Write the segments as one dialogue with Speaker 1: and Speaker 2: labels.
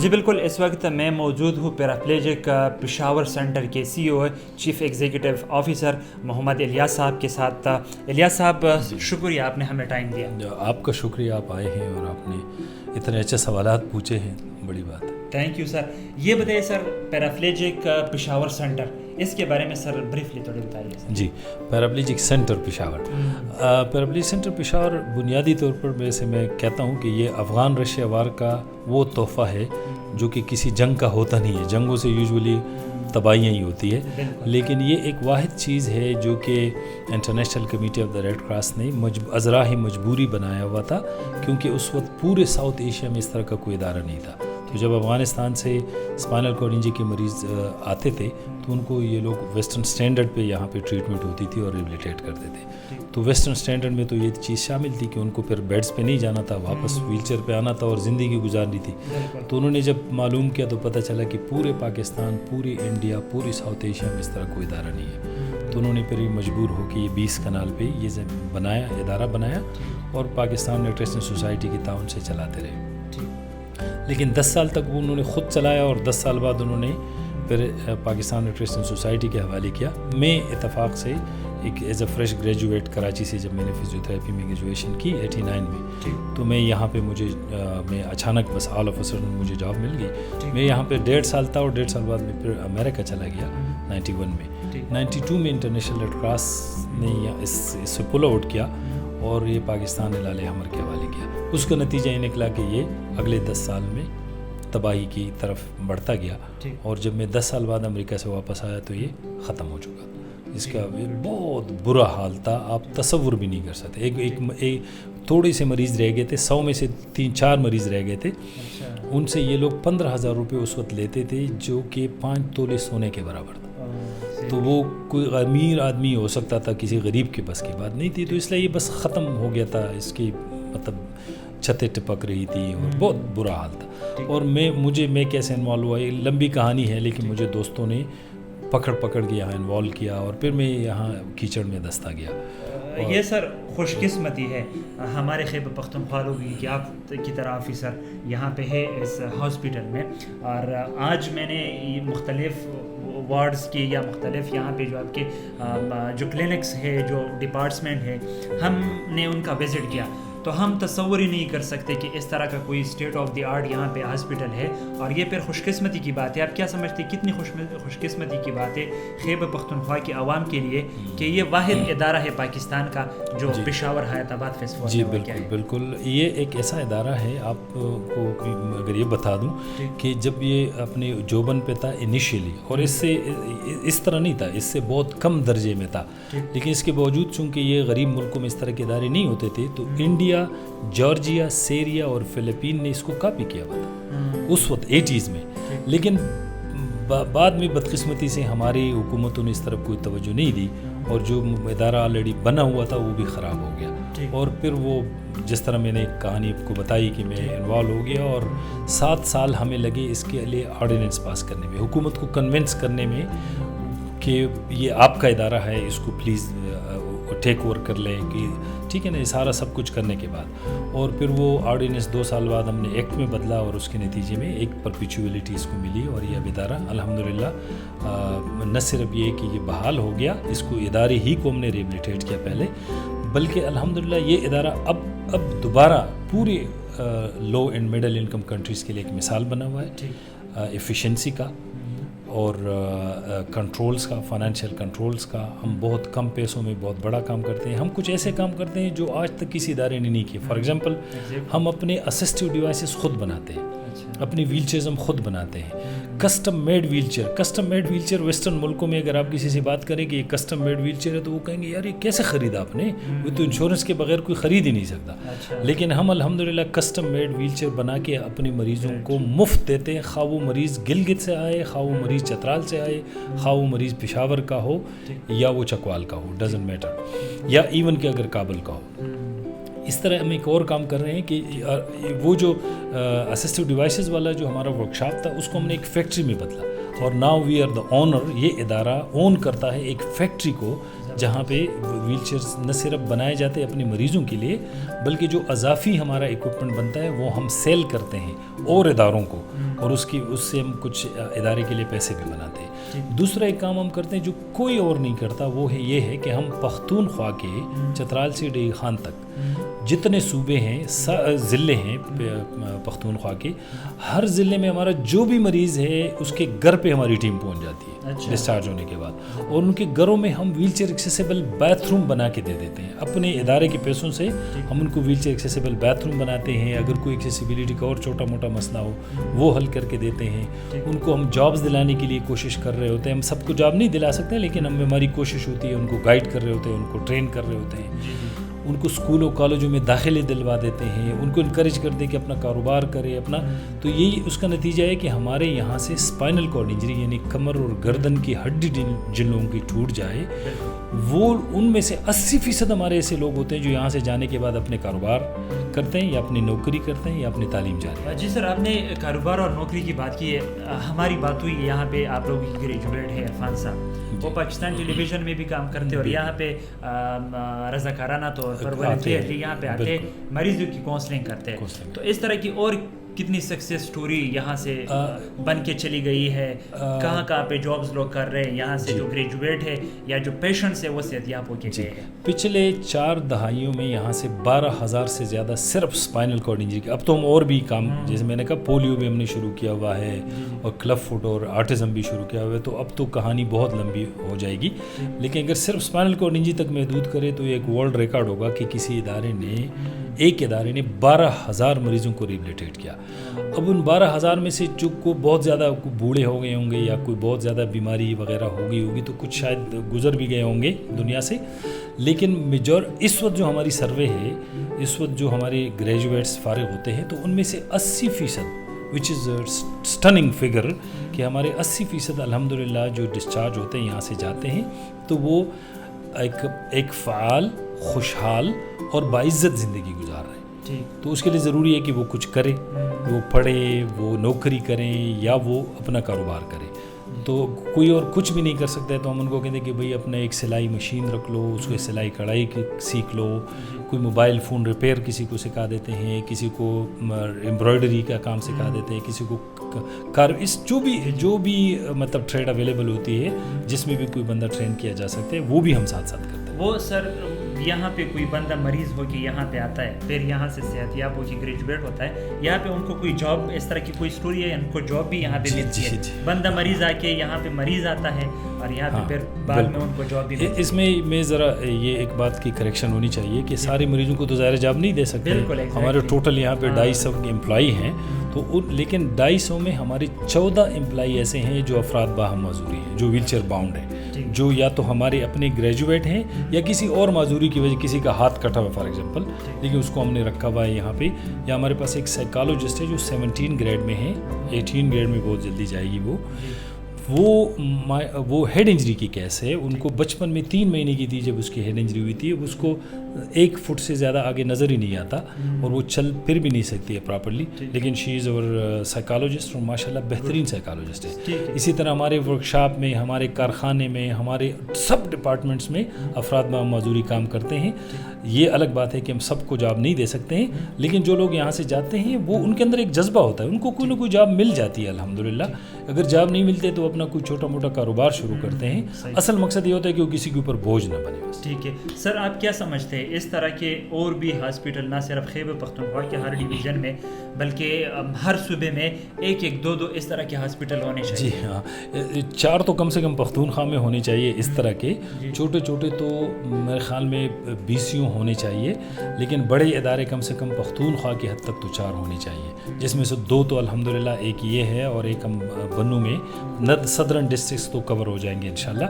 Speaker 1: جی بالکل، اس وقت میں موجود ہوں پیراپلیجک پشاور سینٹر کے سی او چیف ایگزیکٹو آفیسر محمد الیاس صاحب کے ساتھ. الیاس صاحب شکریہ آپ نے ہمیں ٹائم دیا.
Speaker 2: آپ کا شکریہ، آپ آئے ہیں اور آپ نے اتنے اچھے سوالات پوچھے ہیں، بڑی بات ہے.
Speaker 1: Thank you sir. یہ بتائیے سر، پیراپلیجک پشاور سینٹر، اس کے بارے میں سر بریفلی تھوڑی بتائیے.
Speaker 2: جی، پیراپلیجک سینٹر پشاور. پیراپلیجک سینٹر پشاور بنیادی طور پر ویسے میں کہتا ہوں کہ یہ افغان رشیا وار کا وہ تحفہ ہے جو کہ کسی جنگ کا ہوتا نہیں ہے. جنگوں سے یوزولی تباہیاں ہی ہوتی ہے، لیکن یہ ایک واحد چیز ہے جو کہ international committee of the red cross نے ازراہ مجبوری بنایا ہوا تھا، کیونکہ اس وقت پورے ساؤتھ ایشیا میں اس طرح کا کوئی ادارہ نہیں تھا. تو جب افغانستان سے اسپائنل کارڈ انجری کے مریض آتے تھے تو ان کو یہ لوگ ویسٹرن سٹینڈرڈ پہ یہاں پہ ٹریٹمنٹ ہوتی تھی اور ریبلیٹیٹ کرتے تھے. تو ویسٹرن سٹینڈرڈ میں تو یہ چیز شامل تھی کہ ان کو پھر بیڈس پہ نہیں جانا تھا، واپس ویل چیئر پہ آنا تھا اور زندگی گزارنی تھی. تو انہوں نے جب معلوم کیا تو پتہ چلا کہ پورے پاکستان، پوری انڈیا، پوری ساؤتھ ایشیا میں اس طرح کوئی ادارہ نہیں ہے. تو انہوں نے پھر مجبور ہو کے یہ 20 کنال پہ یہ ادارہ بنایا اور پاکستان نیوٹریشن سوسائٹی کے تعاون سے چلاتے رہے. لیکن 10 سال تک وہ انہوں نے خود چلایا اور 10 سال بعد انہوں نے پھر پاکستان نیوٹریشن سوسائٹی کے حوالے کیا. میں اتفاق سے ایک as a fresh graduate Karachi سے جب میں نے فزیوتھراپی میں گریجویشن کی 89 میں، تو میں یہاں پہ میں اچانک بس آل آف اے سڈن مجھے جاب مل گئی. میں یہاں پہ 1.5 سال تھا اور 1.5 سال بعد میں پھر امریکہ چلا گیا 91 میں. 92 میں انٹرنیشنل ریڈ کراس نے اس سے پل آؤٹ کیا اور یہ پاکستان لال حمر کے حوالے کیا. اس کا نتیجہ یہ نکلا کہ یہ اگلے 10 سال میں تباہی کی طرف بڑھتا گیا اور جب میں 10 سال بعد امریکہ سے واپس آیا تو یہ ختم ہو چکا. اس کا بہت برا حال تھا، آپ تصور بھی نہیں کر سکتے. ایک تھوڑے سے مریض رہ گئے تھے، 100 میں سے 3-4 مریض رہ گئے تھے. ان سے یہ لوگ 15,000 روپے اس وقت لیتے تھے جو کہ 5 تولے سونے کے برابر تھا. تو وہ کوئی امیر آدمی ہو سکتا تھا، کسی غریب کے بس کی بات نہیں تھی. تو اس لیے یہ بس ختم ہو گیا تھا. اس کی مطلب چھتیں ٹپک رہی تھی اور بہت برا حال تھا. اور میں کیسے انوالو ہوا، یہ لمبی کہانی ہے، لیکن مجھے دوستوں نے پکڑ کے یہاں انوالو کیا اور پھر میں یہاں کیچڑ میں دستہ گیا.
Speaker 1: یہ سر خوش قسمتی ہے ہمارے خیبر پختونخوا لوگوں کی آپ کی طرح آفیسر یہاں پہ ہے اس ہاسپٹل میں. اور آج میں نے مختلف وارڈز کی یا مختلف یہاں پہ جو آپ کے جو کلینکس ہے، جو ڈپارٹمنٹ ہے، ہم نے ان کا وزٹ کیا تو ہم تصور ہی نہیں کر سکتے کہ اس طرح کا کوئی اسٹیٹ آف دی آرٹ یہاں پہ ہاسپٹل ہے. اور یہ پھر خوش قسمتی کی بات ہے. آپ کیا سمجھتے ہیں کتنی خوش قسمتی کی بات ہے خیبر پختونخوا کے عوام کے لیے کہ یہ واحد ادارہ ہے پاکستان کا جو پشاور حیات آباد فیسٹیول.
Speaker 2: جی بالکل یہ ایک ایسا ادارہ ہے. آپ کو اگر یہ بتا دوں کہ جب یہ اپنے جوبن پہ تھا انیشیلی، اور اس سے اس طرح نہیں تھا، اس سے بہت کم درجے میں تھا، لیکن اس کے باوجود چونکہ یہ غریب ملکوں میں اس طرح کے ادارے نہیں ہوتے تھے تو انڈیا، جارجیا، سیریا اور فلپین نے اس کو کاپی کیا ہوا تھا اس وقت 80s میں. لیکن بعد میں بدقسمتی سے ہماری حکومتوں نے اس طرف کوئی توجہ نہیں دی اور جو ادارہ آلریڈی بنا ہوا تھا وہ بھی خراب ہو گیا. اور پھر وہ جس طرح میں نے کہانی آپ کو بتائی کہ میں انوالو ہو گیا اور 7 سال ہمیں لگے اس کے لیے آرڈیننس پاس کرنے میں، حکومت کو کنونس کرنے میں کہ یہ آپ کا ادارہ ہے، اس کو پلیز ٹیک اوور کر لیں کہ ٹھیک ہے نا. یہ سارا سب کچھ کرنے کے بعد اور پھر وہ آرڈیننس 2 سال بعد ہم نے ایکٹ میں بدلا اور اس کے نتیجے میں ایک پرپیچویلٹی اس کو ملی اور یہ اب ادارہ الحمدللہ نہ صرف یہ کہ یہ بحال ہو گیا، اس کو ادارے ہی کو ہم نے ریبلیٹیٹ کیا پہلے، بلکہ الحمدللہ یہ ادارہ اب دوبارہ پورے لو اینڈ مڈل انکم کنٹریز کے لیے ایک مثال بنا ہوا ہے ایفیشنسی کا اور کنٹرولز کا، فائنینشیل کنٹرولز کا. ہم بہت کم پیسوں میں بہت بڑا کام کرتے ہیں. ہم کچھ ایسے کام کرتے ہیں جو آج تک کسی ادارے نے نہیں کیے. فار ایگزامپل ہم اپنے اسسٹیو ڈیوائسز خود بناتے ہیں، اپنی ویل چیئرز ہم خود بناتے ہیں. Custom made wheel chair western ملکوں میں اگر آپ کسی سے بات کریں کہ یہ کسٹم میڈ ویل چیئر ہے تو وہ کہیں گے یار یہ کیسے خریدا آپ نے، یہ تو انشورنس کے بغیر کوئی خرید ہی نہیں سکتا. لیکن ہم الحمدللہ کسٹم میڈ ویل چیئر بنا کے اپنے مریضوں کو مفت دیتے ہیں، خواہ وہ مریض گلگت سے آئے، خواہ وہ مریض چترال سے آئے، خواہ وہ مریض پشاور کا ہو یا وہ چکوال کا ہو، ڈزنٹ میٹر، یا ایون کہ اگر کابل کا ہو. اس طرح ہم ایک اور کام کر رہے ہیں کہ وہ جو اسسٹیو ڈیوائسز والا جو ہمارا ورکشاپ تھا اس کو ہم نے ایک فیکٹری میں بدلا اور now we are the owner. یہ ادارہ اون کرتا ہے ایک فیکٹری کو جہاں پہ ویل چیئرس نہ صرف بنائے جاتے ہیں اپنے مریضوں کے لیے بلکہ جو اضافی ہمارا ایکوپمنٹ بنتا ہے وہ ہم سیل کرتے ہیں اور اداروں کو اور اس سے ہم کچھ ادارے کے لیے پیسے بھی بناتے ہیں. دوسرا ایک کام ہم کرتے ہیں جو کوئی اور نہیں کرتا وہ ہے یہ ہے کہ ہم پختونخوا کے چترال سے ڈیگ خان تک جتنے صوبے ہیں ضلع ہیں پختونخوا کے ہر ضلع میں ہمارا جو بھی مریض ہے اس کے گھر پہ ہماری ٹیم پہنچ جاتی ہے ڈسچارج ہونے کے بعد اور ان کے گھروں میں ہم wheel chair accessible bath room بنا کے دے دیتے ہیں اپنے ادارے کے پیسوں سے. ہم ان کو wheel chair accessible bath room بناتے ہیں. اگر کوئی ایکسیسیبلٹی کا اور چھوٹا موٹا مسئلہ ہو وہ حل کر کے دیتے ہیں. ان کو ہم جابز دلانے کے لیے کوشش کر رہے ہوتے ہیں. ہم سب کو جاب نہیں دلا سکتے لیکن ہماری کوشش ہوتی ہے ان کو گائیڈ کر رہے ہوتے ہیں ان کو ٹرین کر رہے ہوتے ہیں. ان کو اسکولوں کالجوں میں داخلے دلوا دیتے ہیں. ان کو انکریج کرتے ہیں کہ اپنا کاروبار کرے اپنا. تو یہی اس کا نتیجہ ہے کہ ہمارے یہاں سے اسپائنل کارڈ انجری یعنی کمر اور گردن کی ہڈی جن لوگوں کی ٹوٹ جائے وہ ان میں سے 80% ہمارے ایسے لوگ ہوتے ہیں جو یہاں سے جانے کے بعد اپنے کاروبار کرتے ہیں یا اپنی نوکری کرتے ہیں یا اپنی تعلیم جاری ہیں.
Speaker 1: جی سر آپ نے کاروبار اور نوکری کی بات کی ہے. ہماری بات ہوئی یہاں پہ آپ لوگوں کی گریجویٹ ہے عرفان صاحب وہ پاکستان ٹیلی ویژن میں بھی کام کرتے ہیں اور یہاں پہ رضاکارانہ طور پر والنٹیئرلی یہاں پہ آتے مریضوں کی کاؤنسلنگ کرتے ہیں. تو اس طرح کی اور کتنی سکسیس سٹوری یہاں سے بن کے چلی گئی ہے؟ کہاں کہاں پہ جابز لوگ کر رہے ہیں یہاں سے جو گریجویٹ ہے یا جو پیشنٹس ہے وہ صحتیاب ہو کے گئے ہیں؟
Speaker 2: پچھلے 4 دہائیوں میں یہاں سے 12,000 سے زیادہ صرف اسپائنل کارڈ انجری کے. اب تو ہم اور بھی کام جیسے میں نے کہا پولیو بھی ہم نے شروع کیا ہوا ہے اور کلف فٹ اور آٹزم بھی شروع کیا ہوا ہے. تو اب تو کہانی بہت لمبی ہو جائے گی لیکن اگر صرف اسپائنل کارڈ انجری تک محدود کرے تو یہ ایک ورلڈ ریکارڈ ہوگا کہ کسی ادارے نے 12,000 مریضوں کو ریبلیٹیٹ کیا. اب ان 12,000 میں سے جو کو بہت زیادہ بوڑھے ہو گئے ہوں گے یا کوئی بہت زیادہ بیماری وغیرہ ہو گئی ہوگی تو کچھ شاید گزر بھی گئے ہوں گے دنیا سے. لیکن اس وقت جو ہماری سروے ہے اس وقت جو ہمارے گریجویٹس فارغ ہوتے ہیں تو ان میں سے 80% وچ از اسٹننگ فگر کہ ہمارے 80% الحمدللہ جو ڈسچارج ہوتے ہیں یہاں سے جاتے ہیں تو وہ ایک فعال خوشحال اور باعزت زندگی گزار رہے ہیں. تو اس کے لیے ضروری ہے کہ وہ کچھ کرے وہ پڑھے وہ نوکری کریں یا وہ اپنا کاروبار کرے. تو کوئی اور کچھ بھی نہیں کر سکتا ہے تو ہم ان کو کہتے ہیں کہ بھئی اپنا ایک سلائی مشین رکھ لو اس کو سلائی کڑھائی سیکھ لو. کوئی موبائل فون ریپیئر کسی کو سکھا دیتے ہیں کسی کو امبرائڈری کا کام سکھا دیتے ہیں کسی کو جو بھی مطلب ٹریڈ اویلیبل ہوتی ہے جس میں بھی کوئی بندہ ٹرین کیا جا سکتا ہے وہ بھی ہم ساتھ ساتھ کرتے ہیں.
Speaker 1: وہ سر یہاں پہ کوئی بندہ مریض ہو کے یہاں پہ آتا ہے پھر یہاں سے صحتیاب ہو کے گریجویٹ ہوتا ہے یہاں پہ ان کو کوئی جاب اس طرح کی کوئی سٹوری ہے ان کو جاب بھی یہاں پہ ملتی ہے؟ بندہ مریض آ کے یہاں پہ مریض آتا ہے اور یہاں پہ پھر بعد میں ان کو جاب بھی ملتی ہے.
Speaker 2: اس میں ذرا یہ ایک بات کی کریکشن ہونی چاہیے کہ سارے مریضوں کو تو ظاہر جاب نہیں دے سکتے. ہمارے ٹوٹل یہاں پہ 250 امپلائی ہیں تو لیکن 250 میں ہمارے 14 امپلائی ایسے ہیں جو افراد باہم معذوری ہیں جو ویل چیئر باؤنڈ ہیں جو یا تو ہمارے اپنے گریجویٹ ہیں یا کسی اور معذوری کی وجہ کسی کا ہاتھ کٹا ہوا فار ایگزامپل لیکن اس کو ہم نے رکھا ہوا ہے یہاں پہ. یا ہمارے پاس ایک سائیکالوجسٹ ہے جو 17 گریڈ میں ہے 18 گریڈ میں بہت جلدی جائے گی. وہ ہیڈ انجری کی کیس ہے. ان کو بچپن میں 3 مہینے کی تھی جب اس کی ہیڈ انجری ہوئی تھی. اس کو 1 فٹ سے زیادہ آگے نظر ہی نہیں آتا اور وہ چل پھر بھی نہیں سکتی ہے پراپرلی لیکن شی از اور سائیکالوجسٹ اور ماشاء اللہ بہترین سائیکالوجسٹ ہے. اسی طرح ہمارے ورکشاپ میں ہمارے کارخانے میں ہمارے سب ڈپارٹمنٹس میں افراد معذوری کام کرتے ہیں. یہ الگ بات ہے کہ ہم سب کو جاب نہیں دے سکتے ہیں لیکن جو لوگ یہاں سے جاتے ہیں وہ ان کے اندر ایک جذبہ ہوتا ہے ان کو کوئی نہ کوئی جاب مل جاتی ہے الحمدللہ. اگر جاب نہیں ملتے تو اپنا کوئی چھوٹا موٹا کاروبار شروع کرتے ہیں. اصل مقصد یہ ہوتا ہے کہ وہ کسی کے اوپر بوجھ نہ بنے.
Speaker 1: ٹھیک ہے سر آپ کیا سمجھتے ہیں اس طرح کے اور بھی ہاسپٹل نہ صرف خیبر پختونخوا کے ہر ڈویژن میں بلکہ ہر صوبے میں 1-2 اس طرح کے ہاسپٹل ہونے چاہیے؟
Speaker 2: جی ہاں 4 تو کم سے کم پختونخوا میں ہونے چاہیے اس طرح کے. چھوٹے چھوٹے تو میرے خیال میں 20 ہونے چاہیے لیکن بڑے ادارے کم سے کم پختونخوا کی حد تک تو 4 ہونے چاہیے جس میں سے 2 تو الحمدللہ ایک یہ ہے اور ایک ہم بنو میں صدرن ڈسٹرکٹس تو کور ہو جائیں گے انشاءاللہ.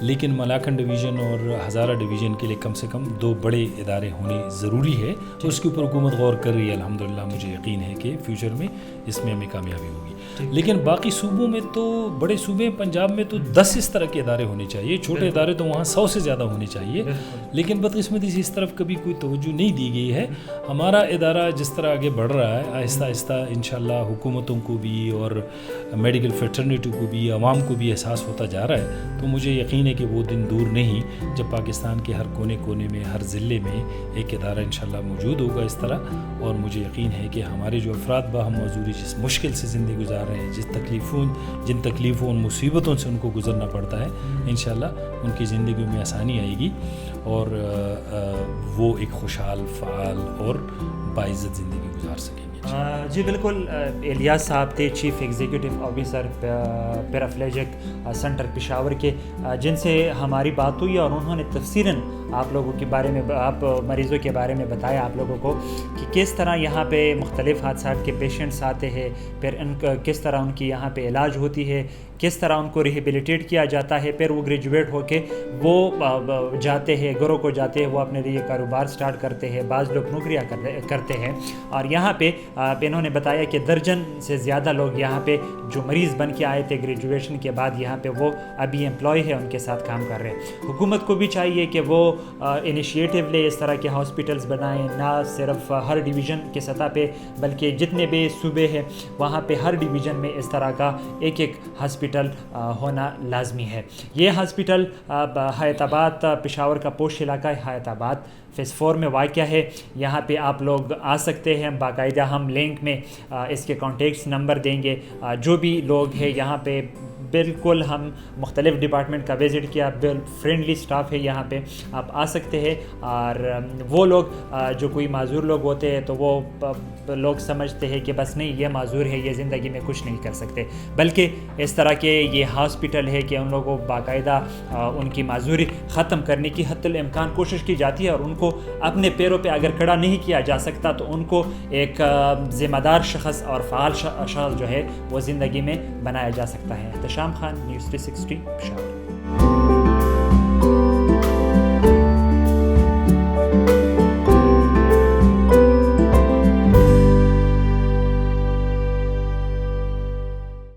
Speaker 2: لیکن ملاکن ڈویژن اور ہزارہ ڈویژن کے لیے کم سے کم 2 بڑے ادارے ہونے ضروری ہے. اس کے اوپر حکومت غور کر رہی ہے الحمدللہ. مجھے یقین ہے کہ فیوچر میں اس میں ہمیں کامیابی ہوگی. لیکن باقی صوبوں میں تو بڑے صوبے پنجاب میں تو 10 اس طرح کے ادارے ہونے چاہیے. چھوٹے ادارے تو وہاں 100 سے زیادہ ہونے چاہیے لیکن بدقسمتی سے اس طرف کبھی کوئی توجہ نہیں دی گئی ہے. ہمارا ادارہ جس طرح آگے بڑھ رہا ہے آہستہ آہستہ انشاءاللہ حکومتوں کو بھی اور میڈیکل میڈیکل فریٹرنیٹی کو بھی, عوام کو بھی احساس ہوتا جا رہا ہے, تو مجھے یقین ہے کہ وہ دن دور نہیں جب پاکستان کے ہر کونے کونے میں, ہر ضلع میں ایک ادارہ انشاءاللہ موجود ہوگا اس طرح. اور مجھے یقین ہے کہ ہمارے جو افراد باہم معذوری جس مشکل سے زندگی گزار رہے ہیں, جن تکلیفوں ان مصیبتوں سے ان کو گزرنا پڑتا ہے, انشاءاللہ ان کی زندگیوں میں آسانی آئے گی اور وہ ایک خوشحال, فعال اور باعزت زندگی گزار سکیں گے.
Speaker 1: جی بالکل. الیاس صاحب تھے chief executive officer paraplegic centre Peshawar کے, جن سے ہماری بات ہوئی اور انہوں نے تفصیلاً آپ لوگوں کے بارے میں, آپ مریضوں کے بارے میں بتایا آپ لوگوں کو کہ کس طرح یہاں پہ مختلف حادثات کے پیشنٹس آتے ہیں, پھر کس طرح ان کی یہاں پہ علاج ہوتی ہے, کس طرح ان کو ریہیبلیٹیٹ کیا جاتا ہے, پھر وہ گریجویٹ ہو کے وہ جاتے ہیں, گھروں کو جاتے ہیں, وہ اپنے لیے کاروبار سٹارٹ کرتے ہیں, بعض لوگ نوکریاں کرتے ہیں. اور یہاں پہ انہوں نے بتایا کہ درجن سے زیادہ لوگ یہاں پہ جو مریض بن کے آئے تھے گریجویشن کے بعد یہاں پہ وہ ابھی امپلائی ہے, ان کے ساتھ کام کر رہے ہیں. حکومت کو بھی چاہیے کہ وہ انیشیٹو لے, اس طرح کے ہاسپٹلز بنائیں, نہ صرف ہر ڈویژن کے سطح پہ بلکہ جتنے بھی صوبے ہیں وہاں پہ ہر ڈویژن میں اس طرح کا ایک ہاسپٹل ہونا لازمی ہے. یہ ہاسپٹل حیات آباد, پشاور کا پوش علاقہ ہے حیات آباد, فیز 4 میں واقع ہے. یہاں پہ آپ لوگ آ سکتے ہیں, باقاعدہ ہم لنک میں اس کے کانٹیکٹس نمبر دیں گے. جو بھی لوگ ہیں یہاں پہ بالکل ہم مختلف ڈپارٹمنٹ کا وزٹ کیا, فرینڈلی سٹاف ہے یہاں پہ, آپ آ سکتے ہیں. اور وہ لوگ جو کوئی معذور لوگ ہوتے ہیں تو وہ لوگ سمجھتے ہیں کہ بس نہیں یہ معذور ہے, یہ زندگی میں کچھ نہیں کر سکتے, بلکہ اس طرح کے یہ ہاسپٹل ہے کہ ان لوگوں کو باقاعدہ ان کی معذوری ختم کرنے کی حتی الامکان کوشش کی جاتی ہے. اور ان کو اپنے پیروں پہ اگر کھڑا نہیں کیا جا سکتا تو ان کو ایک ذمہ دار شخص اور فعال شخص جو ہے وہ زندگی میں بنایا جا سکتا ہے. احتشام خان, نیوز 360 پشاور.